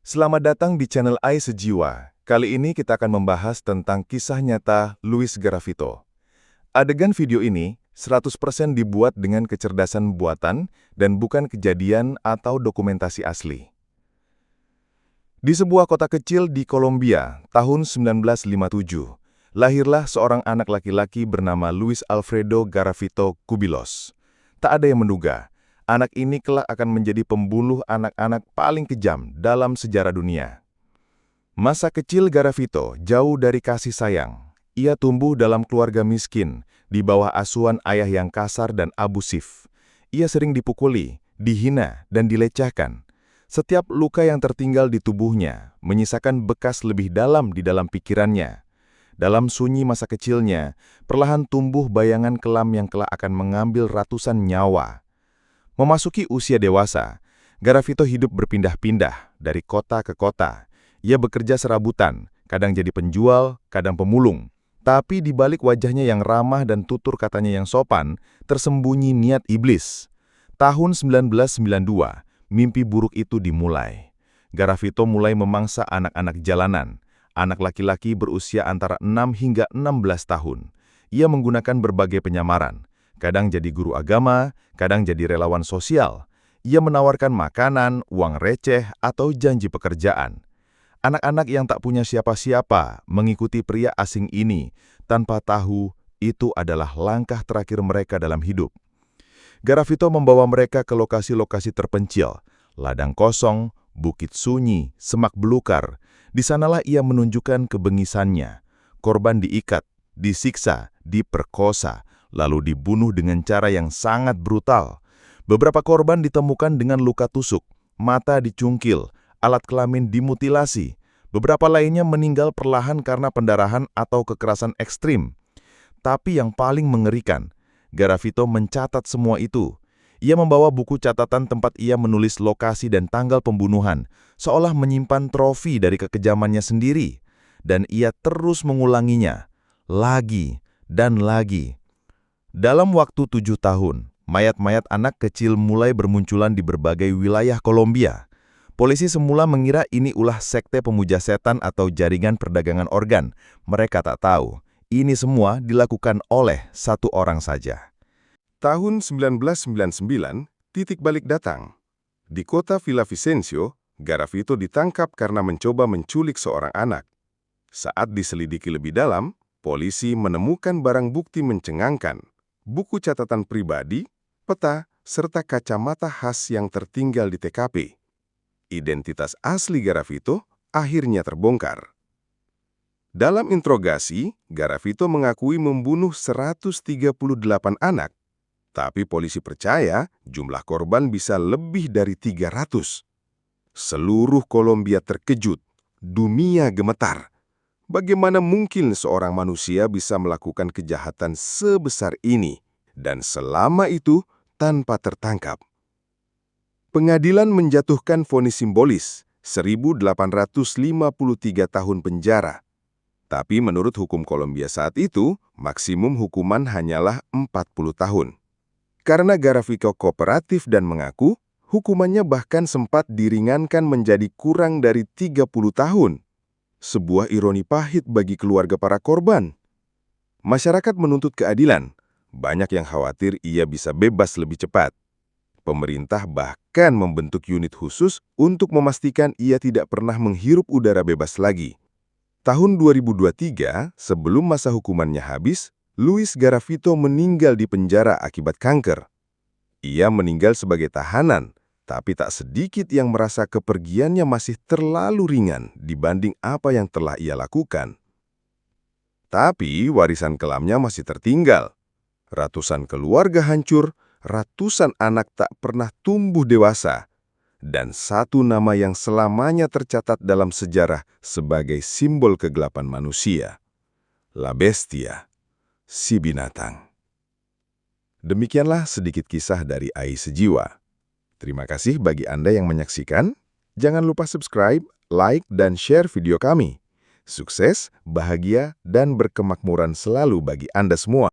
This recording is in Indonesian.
Selamat datang di channel AI Sejiwa. Kali ini kita akan membahas tentang kisah nyata Luis Garavito. Adegan video ini 100% dibuat dengan kecerdasan buatan dan bukan kejadian atau dokumentasi asli. Di sebuah kota kecil di Kolombia, tahun 1957, lahirlah seorang anak laki-laki bernama Luis Alfredo Garavito Cubillos. Tak ada yang menduga, anak ini kelak akan menjadi pembunuh anak-anak paling kejam dalam sejarah dunia. Masa kecil Garavito jauh dari kasih sayang. Ia tumbuh dalam keluarga miskin, di bawah asuhan ayah yang kasar dan abusif. Ia sering dipukuli, dihina, dan dilecehkan. Setiap luka yang tertinggal di tubuhnya menyisakan bekas lebih dalam di dalam pikirannya. Dalam sunyi masa kecilnya, perlahan tumbuh bayangan kelam yang kelak akan mengambil ratusan nyawa. Memasuki usia dewasa, Garavito hidup berpindah-pindah dari kota ke kota. Ia bekerja serabutan, kadang jadi penjual, kadang pemulung. Tapi di balik wajahnya yang ramah dan tutur katanya yang sopan, tersembunyi niat iblis. Tahun 1992, mimpi buruk itu dimulai. Garavito mulai memangsa anak-anak jalanan, anak laki-laki berusia antara 6 hingga 16 tahun. Ia menggunakan berbagai penyamaran. Kadang jadi guru agama, kadang jadi relawan sosial. Ia menawarkan makanan, uang receh, atau janji pekerjaan. Anak-anak yang tak punya siapa-siapa mengikuti pria asing ini tanpa tahu itu adalah langkah terakhir mereka dalam hidup. Garavito membawa mereka ke lokasi-lokasi terpencil, ladang kosong, bukit sunyi, semak belukar. Di sanalah ia menunjukkan kebengisannya. Korban diikat, disiksa, diperkosa, lalu dibunuh dengan cara yang sangat brutal. Beberapa korban ditemukan dengan luka tusuk, mata dicungkil, alat kelamin dimutilasi. Beberapa lainnya meninggal perlahan karena pendarahan atau kekerasan ekstrim. Tapi yang paling mengerikan, Garavito mencatat semua itu. Ia membawa buku catatan tempat ia menulis lokasi dan tanggal pembunuhan, seolah menyimpan trofi dari kekejamannya sendiri. Dan ia terus mengulanginya, lagi dan lagi. Dalam waktu 7 tahun, mayat-mayat anak kecil mulai bermunculan di berbagai wilayah Kolombia. Polisi semula mengira ini ulah sekte pemuja setan atau jaringan perdagangan organ. Mereka tak tahu, ini semua dilakukan oleh satu orang saja. Tahun 1999, titik balik datang. Di kota Villavicencio, Garavito ditangkap karena mencoba menculik seorang anak. Saat diselidiki lebih dalam, polisi menemukan barang bukti mencengangkan. Buku catatan pribadi, peta, serta kacamata khas yang tertinggal di TKP. Identitas asli Garavito akhirnya terbongkar. Dalam interogasi, Garavito mengakui membunuh 138 anak, tapi polisi percaya jumlah korban bisa lebih dari 300. Seluruh Kolombia terkejut, dunia gemetar. Bagaimana mungkin seorang manusia bisa melakukan kejahatan sebesar ini, dan selama itu tanpa tertangkap? Pengadilan menjatuhkan vonis simbolis, 1.853 tahun penjara. Tapi menurut hukum Kolombia saat itu, maksimum hukuman hanyalah 40 tahun. Karena Garavito kooperatif dan mengaku, hukumannya bahkan sempat diringankan menjadi kurang dari 30 tahun. Sebuah ironi pahit bagi keluarga para korban. Masyarakat menuntut keadilan. Banyak yang khawatir ia bisa bebas lebih cepat. Pemerintah bahkan membentuk unit khusus untuk memastikan ia tidak pernah menghirup udara bebas lagi. Tahun 2023, sebelum masa hukumannya habis, Luis Garavito meninggal di penjara akibat kanker. Ia meninggal sebagai tahanan, tapi tak sedikit yang merasa kepergiannya masih terlalu ringan dibanding apa yang telah ia lakukan. Tapi warisan kelamnya masih tertinggal. Ratusan keluarga hancur, ratusan anak tak pernah tumbuh dewasa, dan satu nama yang selamanya tercatat dalam sejarah sebagai simbol kegelapan manusia. La Bestia, si binatang. Demikianlah sedikit kisah dari AI Sejiwa. Terima kasih bagi Anda yang menyaksikan. Jangan lupa subscribe, like, dan share video kami. Sukses, bahagia, dan berkemakmuran selalu bagi Anda semua.